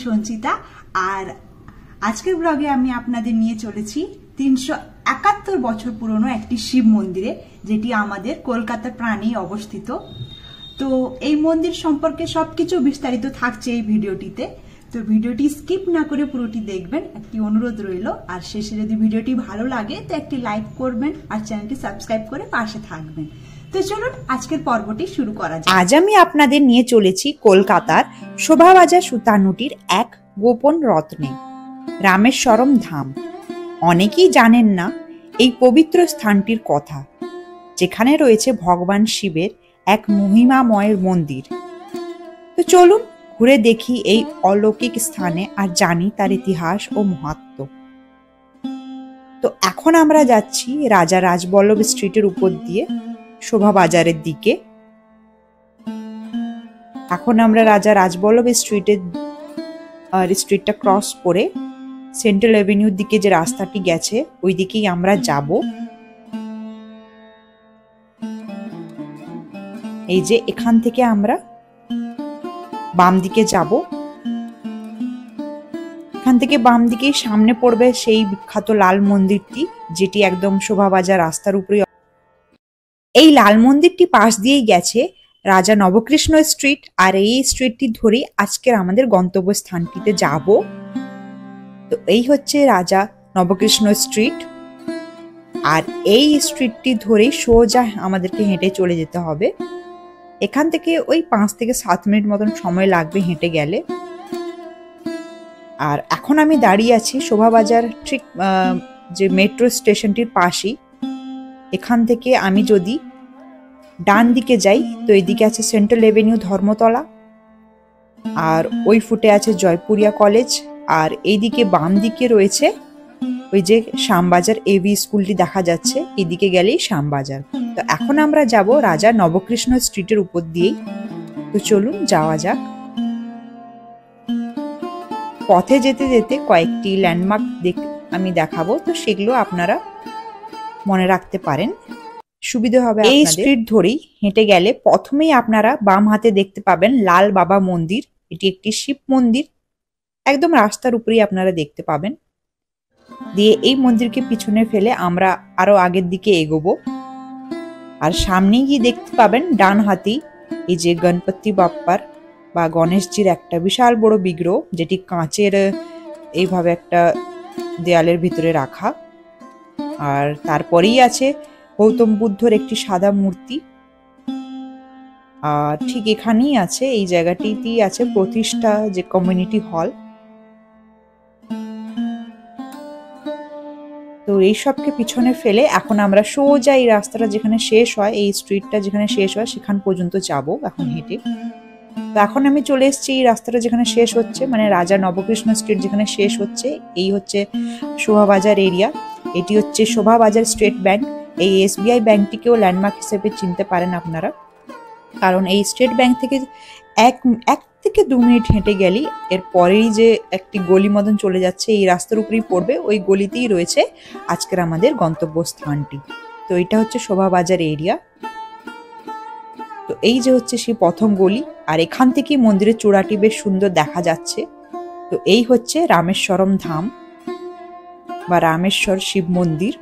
সঞ্চিতা আর আজকের ব্লগে আমি আপনাদের নিয়ে চলেছি 371 বছর পুরনো একটি শিব মন্দিরে, যেটি আমাদের কলকাতার প্রাণেই অবস্থিত। তো এই মন্দির সম্পর্কে সবকিছু বিস্তারিত থাকছে এই ভিডিওটিতে। তো ভিডিওটি স্কিপ না করে পুরোটি দেখবেন, একটি অনুরোধ রইল। আর শেষে যদি ভিডিওটি ভালো লাগে তো একটি লাইক করবেন আর চ্যানেলটি সাবস্ক্রাইব করে পাশে থাকবেন। তো চলুন আজকের পর্বটি শুরু করা যাক। আজ আমি আপনাদের নিয়ে চলেছি কলকাতার শোভাবাজার সুতানুটির এক গোপন রত্নে, রামেশ্বরম ধাম। অনেকেই জানেন না এই পবিত্র স্থানটির কথা, যেখানে রয়েছে ভগবান শিবের এক মহিমাময় মন্দির। তো চলুন ঘুরে দেখি এই অলৌকিক স্থানে আর জানি তার ইতিহাস ও মাহাত্ম্য। তো এখন আমরা যাচ্ছি রাজা রাজবল্লভ স্ট্রিটের উপর দিয়ে শোভাবাজারের দিকে। এখন আমরা রাজা রাজবল্লভ স্ট্রিটটা ক্রস করে সেন্ট্রাল এভিনিউর দিকে যে রাস্তাটি গেছে ওই দিকেই আমরা যাব। এই যে এখান থেকে আমরা বাম দিকে যাব। এখান থেকে বাম দিকেই সামনে পড়বে সেই বিখ্যাত লাল মন্দিরটি, যেটি একদম শোভাবাজার রাস্তার উপরে। এই লাল মন্দিরটি পাশ দিয়েই গেছে রাজা নবকৃষ্ণ স্ট্রিট, আর এই স্ট্রিটটি ধরেই আজকের আমাদের গন্তব্যস্থানটিতে যাব। তো এই হচ্ছে রাজা নবকৃষ্ণ স্ট্রিট, আর এই স্ট্রিটটি ধরেই সোজা আমাদেরকে হেঁটে চলে যেতে হবে। এখান থেকে ওই 5 থেকে 7 মিনিট মতন সময় লাগবে হেঁটে গেলে। আর এখন আমি দাঁড়িয়ে আছি শোভাবাজার ঠিক যে মেট্রো স্টেশনটির পাশেই। এখান থেকে আমি যদি ডান দিকে যাই তো এইদিকে আছে সেন্ট্রাল এভিনিউ ধর্মতলা, আর ওই ফুটে আছে জয়পুরিয়া কলেজ, আর এইদিকে বাম দিকে রয়েছে ওই যে শ্যামবাজার এভি স্কুলটি দেখা যাচ্ছে, এদিকে গেলেই শ্যামবাজার। তো এখন আমরা যাব রাজা নবকৃষ্ণ স্ট্রিটের উপর দিয়েই। তো চলুন যাওয়া যাক। পথে যেতে যেতে কয়েকটি ল্যান্ডমার্ক আমি দেখাবো, তো সেগুলো আপনারা মনে রাখতে পারেন, সুবিধা হবে। এই স্ট্রিট ধরেই হেঁটে গেলে প্রথমেই আপনারা বাম হাতে দেখতে পাবেন লাল বাবা মন্দির। এটি একটি শিব মন্দির, একদম রাস্তার উপরেই আপনারা দেখতে পাবেন। দিয়ে এই মন্দিরকে পিছনে ফেলে আমরা আরো আগের দিকে এগোবো। আর সামনে গিয়ে দেখতে পাবেন ডান হাতেই এই যে গণপতি বাপ্পার বা গণেশজির একটা বিশাল বড় বিগ্রহ, যেটি কাঁচের এইভাবে একটা দেয়ালের ভিতরে রাখা। আর তারপরেই আছে গৌতম বুদ্ধর একটি সাদা মূর্তি। আর ঠিক এখানেই আছে, এই জায়গাটিতেই আছে প্রতিষ্ঠা যে কমিউনিটি হল। তো এইসবকে পিছনে ফেলে এখন আমরা সোজা এই রাস্তাটা যেখানে শেষ হয়, এই স্ট্রিটটা যেখানে শেষ হয় সেখান পর্যন্ত যাব এখন হেঁটে। তো এখন আমি চলে এসেছি এই রাস্তাটা যেখানে শেষ হচ্ছে, মানে রাজা নবকৃষ্ণ স্ট্রিট যেখানে শেষ হচ্ছে, এই হচ্ছে শোভাবাজার এরিয়া। এটি হচ্ছে শোভাবাজার স্টেট ব্যাংক। এই SBI ব্যাংকটিকেও ল্যান্ডমার্ক হিসেবে চিনতে পারেন আপনারা, কারণ এই স্টেট ব্যাংক থেকে এক থেকে 2 মিনিট হেঁটে গেলেই এর পরেই যে একটি গলি মতন চলে যাচ্ছে, এই রাস্তার উপরেই পড়বে, ওই গলিতেই রয়েছে আজকের আমাদের গন্তব্যস্থানটি। তো এটা হচ্ছে শোভাবাজার এরিয়া। তো এই যে হচ্ছে সেই প্রথম গলি, আর এখান থেকেই মন্দিরের চূড়াটি বেশ সুন্দর দেখা যাচ্ছে। তো এই হচ্ছে রামেশ্বরম ধাম বা রামেশ্বর শিব মন্দির।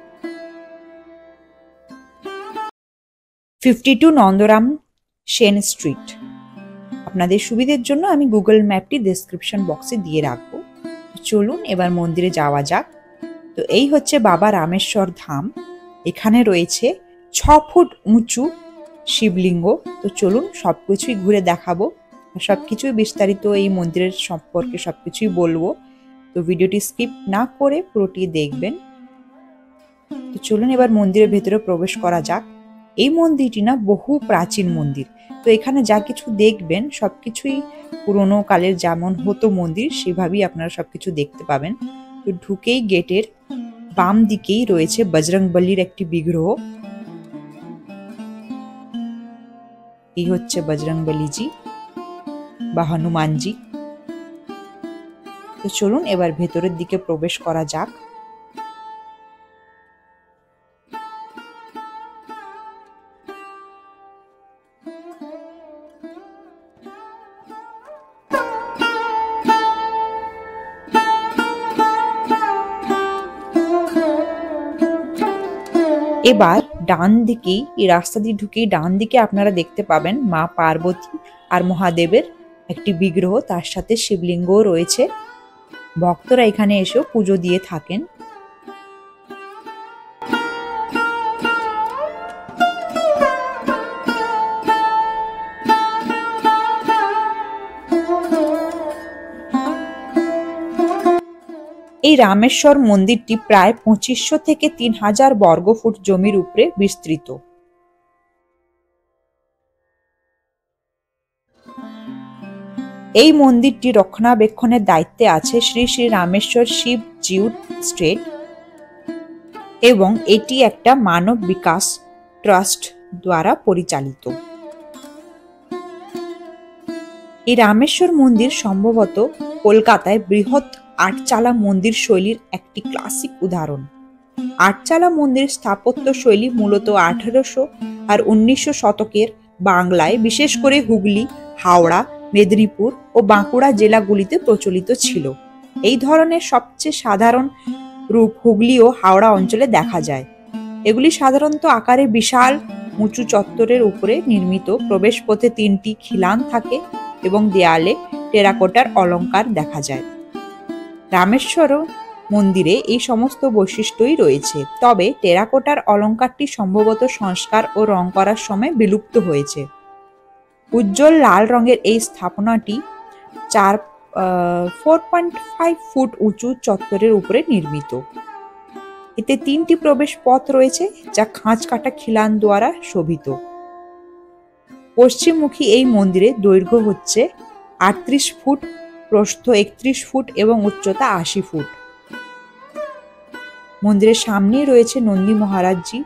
52 নন্দরাম সেন স্ট্রিট আপনাদের সুবিধের জন্য আমি গুগল ম্যাপটি ডেসক্রিপশন বক্সে দিয়ে রাখবো। চলুন এবার মন্দিরে যাওয়া যাক। তো এই হচ্ছে বাবা রামেশ্বর ধাম। এখানে রয়েছে 6 ফুট উঁচু শিবলিঙ্গ। তো চলুন সবকিছুই ঘুরে দেখাবো, সবকিছুই বিস্তারিত এই মন্দিরের সম্পর্কে সবকিছুই বলবো। তো ভিডিওটি স্কিপ না করে পুরোটি দেখবেন। তো চলুন এবার মন্দিরের ভেতরে প্রবেশ করা যাক। এই মন্দিরটি না বহু প্রাচীন মন্দির। তো এখানে যা কিছু দেখবেন সবকিছুই পুরোনো কালের যেমন হতো মন্দির সেভাবেই আপনারা সবকিছু দেখতে পাবেন। তো ঢুকেই গেটের বাম দিকেই রয়েছে বজরংবলীর একটি বিগ্রহ। এই হচ্ছে বজরংবলীজি বা হনুমানজি। তো চলুন এবার ভেতরের দিকে প্রবেশ করা যাক। এবার ডান দিকেই এই রাস্তা দিয়ে ঢুকেই ডান দিকে আপনারা দেখতে পাবেন মা পার্বতী আর মহাদেবের একটি বিগ্রহ, তার সাথে শিবলিঙ্গও রয়েছে। ভক্তরা এখানে এসেও পুজো দিয়ে থাকেন। এই রামেশ্বর মন্দিরটি প্রায় 2500 থেকে 3000 বর্গফুট জমির উপরে বিস্তৃত। এই মন্দিরটি রক্ষণাবেক্ষণের দায়িত্বে আছে শ্রী শ্রী রামেশ্বর শিব জিউট স্টেট এবং এটি একটা মানব বিকাশ ট্রাস্ট দ্বারা পরিচালিত। এই রামেশ্বর মন্দির সম্ভবত কলকাতায় বৃহৎ আটচালা মন্দির শৈলীর একটি ক্লাসিক উদাহরণ। আটচালা মন্দির স্থাপত্য শৈলী মূলত 1800 আর 1900 শতকের বাংলায়, বিশেষ করে হুগলি, হাওড়া, মেদিনীপুর ও বাঁকুড়া জেলাগুলিতে প্রচলিত ছিল। এই ধরনের সবচেয়ে সাধারণ রূপ হুগলি ও হাওড়া অঞ্চলে দেখা যায়। এগুলি সাধারণত আকারে বিশাল উঁচু চত্বরের উপরে নির্মিত। প্রবেশপথে 3টি খিলান থাকে এবং দেয়ালে টেরাকোটার অলঙ্কার দেখা যায়। রামেশ্বর মন্দিরে এই সমস্ত বৈশিষ্ট্যই রয়েছে, তবে টেরাকোটার অলঙ্কারটি সম্ভবত সংস্কার ও রং করার সময় বিলুপ্ত হয়েছে। উজ্জ্বল লাল রঙের এই স্থাপনাটি 4.5 ফুট উঁচু চত্বরের উপরে নির্মিত। এতে 3টি প্রবেশ পথ রয়েছে যা খাঁজ কাটা খিলান দ্বারা শোভিত। পশ্চিমমুখী এই মন্দিরের দৈর্ঘ্য হচ্ছে 38 ফুট, প্রস্থ 31 ফুট এবং উচ্চতা 80 ফুট। মন্দিরের সামনেই রয়েছে নন্দী মহারাজজি।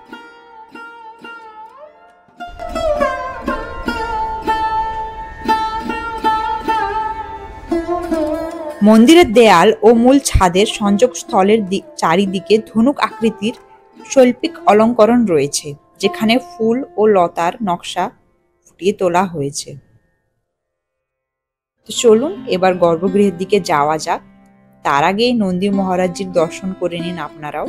মন্দিরের দেয়াল ও মূল ছাদের সংযোগস্থলের চারিদিকে ধনুক আকৃতির শৈল্পিক অলঙ্করণ রয়েছে, যেখানে ফুল ও লতার নকশা ফুটিয়ে তোলা হয়েছে। তো চলুন এবার গর্ভগৃহের দিকে যাওয়া যাক। তার আগে নন্দী মহারাজজির দর্শন করে নিন আপনারাও।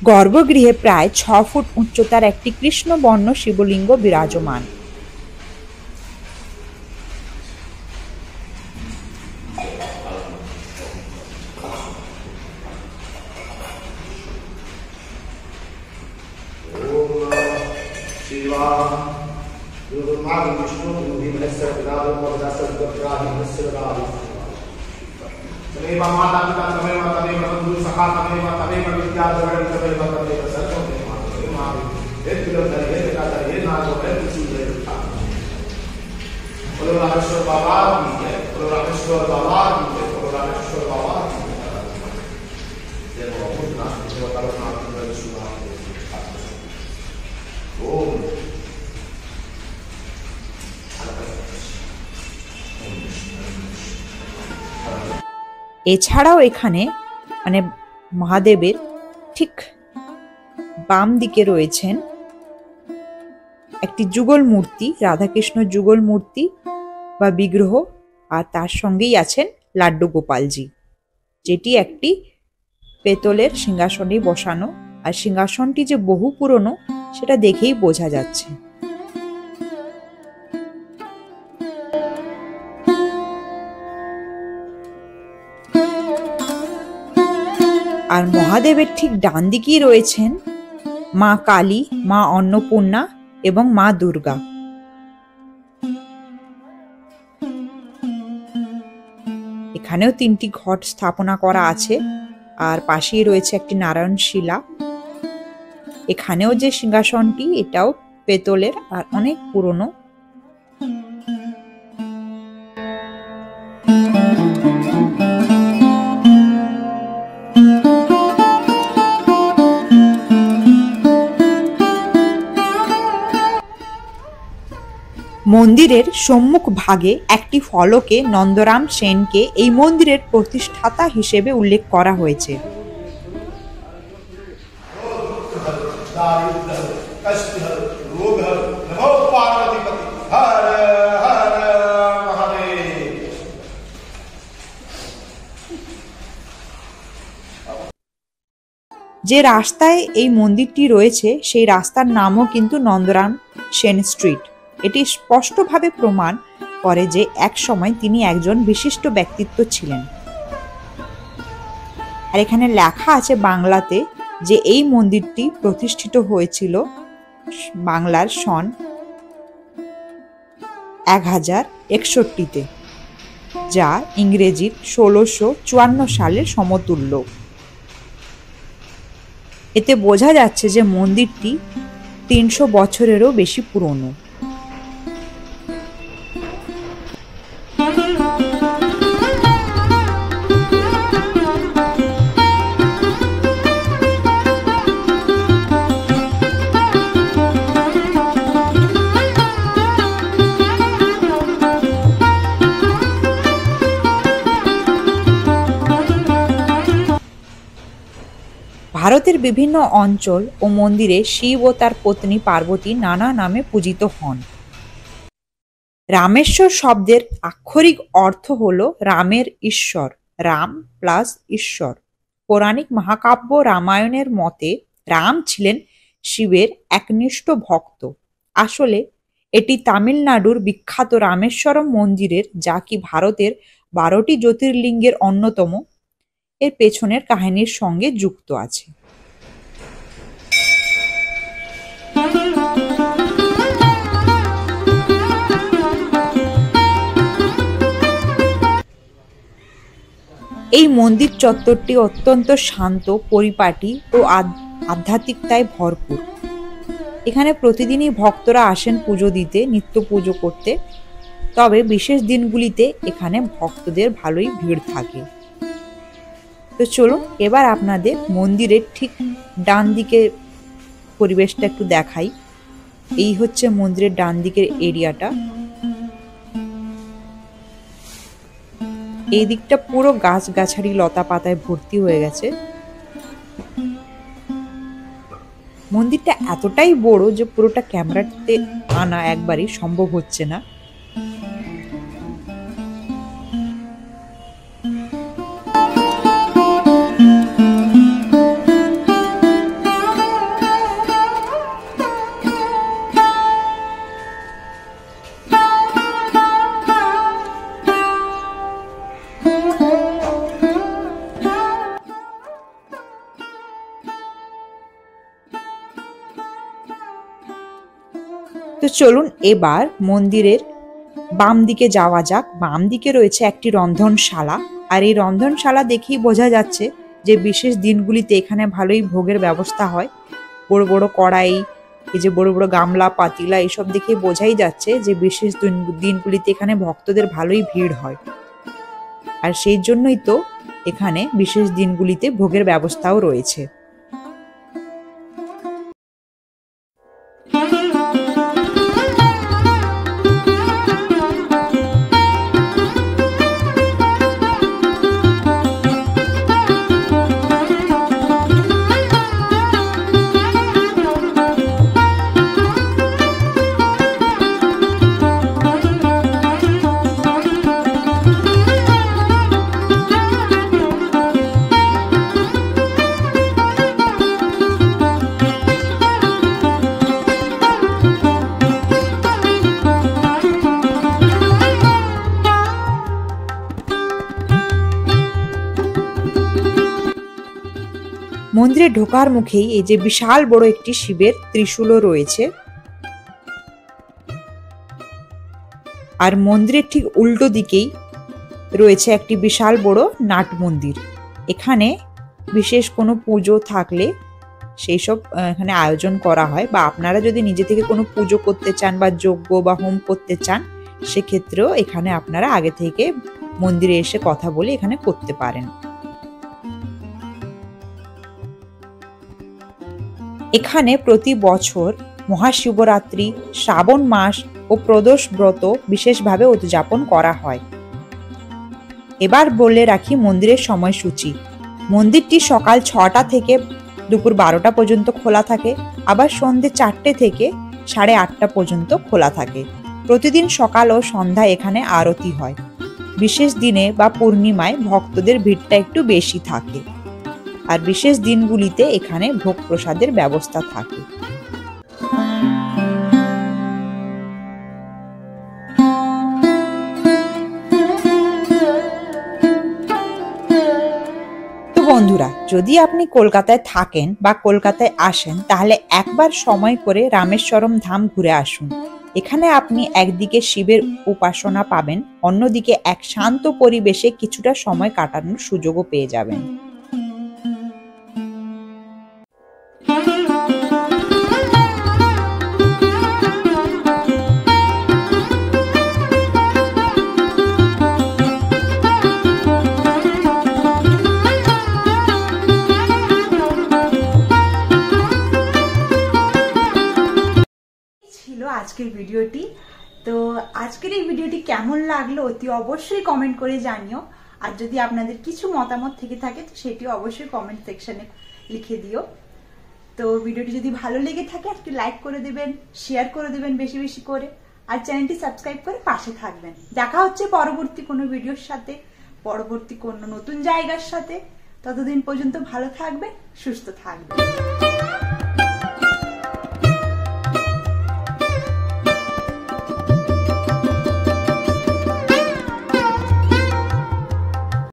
গর্ভগৃহে প্রায় 6 ফুট উচ্চতার একটি কৃষ্ণবর্ণ শিবলিঙ্গ বিরাজমান। तमेव माता पिता तमेव तमेव बंधु सखा तमेव तमेव विद्या जगत तमेव तमेव सर्वं तमेव मावे हे तिलंधर हे दाता हे नागो हे किसी हे था बोलो रामेश्वर बाबा की जय, बोलो रामेश्वर बाबा की जय, बोलो रामेश्वर बाबा की जय। बहुत नाम देवता लोग नाम कर सुना ओम এছাড়াও এখানে মানে মহাদেবের ঠিক বাম দিকে রয়েছেন একটি যুগল মূর্তি, রাধাকৃষ্ণ যুগল মূর্তি বা বিগ্রহ, আর তার সঙ্গেই আছেন লাড্ডু গোপালজি, যেটি একটি পেতলের সিংহাসনে বসানো। আর সিংহাসনটি যে বহু পুরনো সেটা দেখেই বোঝা যাচ্ছে। আর মহাদেবের ঠিক ডান দিকেই রয়েছেন মা কালী, মা অন্নপূর্ণা এবং মা দুর্গা। এখানেও 3টি ঘট স্থাপনা করা আছে, আর পাশেই রয়েছে একটি নারায়ণ শিলা। এখানেও যে সিংহাসনটি, এটাও পেতলের আর অনেক পুরনো। মন্দিরের সম্মুখ ভাগে একটি ফলকে নন্দরাম সেনকে এই মন্দিরের প্রতিষ্ঠাতা হিসেবে উল্লেখ করা হয়েছে। যে রাস্তায় এই মন্দিরটি রয়েছে সেই রাস্তার নামও কিন্তু নন্দরাম সেন স্ট্রিট। এটি স্পষ্টভাবে প্রমাণ করে যে এক সময় তিনি একজন বিশিষ্ট ব্যক্তিত্ব ছিলেন। আর এখানে লেখা আছে বাংলাতে যে এই মন্দিরটি প্রতিষ্ঠিত হয়েছিল বাংলার সন 1061-তে, যা ইংরেজির 1654 সালের সমতুল্য। এতে বোঝা যাচ্ছে যে মন্দিরটি 300 বছরেরও বেশি পুরনো। ভারতের বিভিন্ন অঞ্চল ও মন্দিরে শিব ও তার পত্নী পার্বতী নানা নামে পূজিত হন। রামেশ্বর শব্দের আক্ষরিক অর্থ হল রামের ঈশ্বর, রাম প্লাস ঈশ্বর। পৌরাণিক মহাকাব্য রামায়ণের মতে রাম ছিলেন শিবের একনিষ্ঠ ভক্ত। আসলে এটি তামিলনাড়ুর বিখ্যাত রামেশ্বরম মন্দিরের, যা কি ভারতের 12টি জ্যোতির্লিঙ্গের অন্যতম, এর পেছনের কাহিনীর সঙ্গে যুক্ত আছে। এই মন্দির চত্বরটি অত্যন্ত শান্ত, পরিপাটি ও আধ্যাত্মিকতায় ভরপুর। এখানে প্রতিদিনই ভক্তরা আসেন পুজো দিতে, নিত্য পুজো করতে। তবে বিশেষ দিনগুলিতে এখানে ভক্তদের ভালোই ভিড় থাকে। তো চলুন এবার আপনাদের মন্দিরের ঠিক ডান দিকের পরিবেশটা একটু দেখাই। এই হচ্ছে মন্দিরের ডান দিকের এরিয়াটা। এই দিকটা পুরো গাছগাছালি লতা পাতায় ভর্তি হয়ে গেছে। মন্দিরটা এতটাই বড় যে পুরোটা ক্যামেরাতে আনা একবারই সম্ভব হচ্ছে না। তো চলুন এবার মন্দিরের বাম দিকে যাওয়া যাক। বাম দিকে রয়েছে একটি রন্ধনশালা, আর এই রন্ধনশালা দেখেই বোঝা যাচ্ছে যে বিশেষ দিনগুলিতে এখানে ভালোই ভোগের ব্যবস্থা হয়। বড় বড় কড়াই, এই যে বড় বড় গামলা, পাতিলা, এসব দেখে বোঝাই যাচ্ছে যে বিশেষ দিনগুলিতে এখানে ভক্তদের ভালোই ভিড় হয়। আর সেই জন্যই তো এখানে বিশেষ দিনগুলিতে ভোগের ব্যবস্থাও রয়েছে। মন্দিরে ঢোকার মুখেই এই যে বিশাল বড় একটি শিবের ত্রিশূলও রয়েছে। আর মন্দিরের ঠিক উল্টো দিকেই রয়েছে একটি বিশাল বড় নাট মন্দির। এখানে বিশেষ কোনো পুজো থাকলে সেই সব এখানে আয়োজন করা হয়, বা আপনারা যদি নিজে থেকে কোনো পুজো করতে চান বা যজ্ঞ বা হোম করতে চান সেক্ষেত্রেও এখানে আপনারা আগে থেকে মন্দিরে এসে কথা বলে এখানে করতে পারেন। এখানে প্রতি বছর মহাশিবরাত্রি, শ্রাবণ মাস ও প্রদোষ ব্রত বিশেষভাবে উদযাপন করা হয়। এবার বলে রাখি মন্দিরের সময়সূচি। মন্দিরটি সকাল 6টা থেকে দুপুর 12টা পর্যন্ত খোলা থাকে, আবার সন্ধ্যে 4টে থেকে 8:30 পর্যন্ত খোলা থাকে। প্রতিদিন সকাল ও সন্ধ্যায় এখানে আরতি হয়। বিশেষ দিনে বা পূর্ণিমায় ভক্তদের ভিড়টা একটু বেশি থাকে, আর বিশেষ দিনগুলিতে এখানে ভোগ প্রসাদের ব্যবস্থা থাকে। বন্ধুরা, যদি আপনি কলকাতায় থাকেন বা কলকাতায় আসেন তাহলে একবার সময় করে রামেশ্বরম ধাম ঘুরে আসুন। এখানে আপনি একদিকে শিবের উপাসনা পাবেন, অন্যদিকে এক শান্ত পরিবেশে কিছুটা সময় কাটানোর সুযোগও পেয়ে যাবেন। আজকের ভিডিওটি। তো আজকের এই ভিডিওটি কেমন লাগলো অতি অবশ্যই কমেন্ট করে জানিও। আর যদি আপনাদের কিছু মতামত থেকে থাকে তো সেটিও অবশ্যই কমেন্ট সেকশনে লিখে দিও। তো ভিডিওটি যদি ভালো লেগে থাকে একটু লাইক করে দেবেন, শেয়ার করে দেবেন বেশি বেশি করে, আর চ্যানেলটি সাবস্ক্রাইব করে পাশে থাকবেন। দেখা হচ্ছে পরবর্তী কোনো ভিডিওর সাথে, পরবর্তী কোনো নতুন জায়গার সাথে। ততদিন পর্যন্ত ভালো থাকবেন, সুস্থ থাকবেন।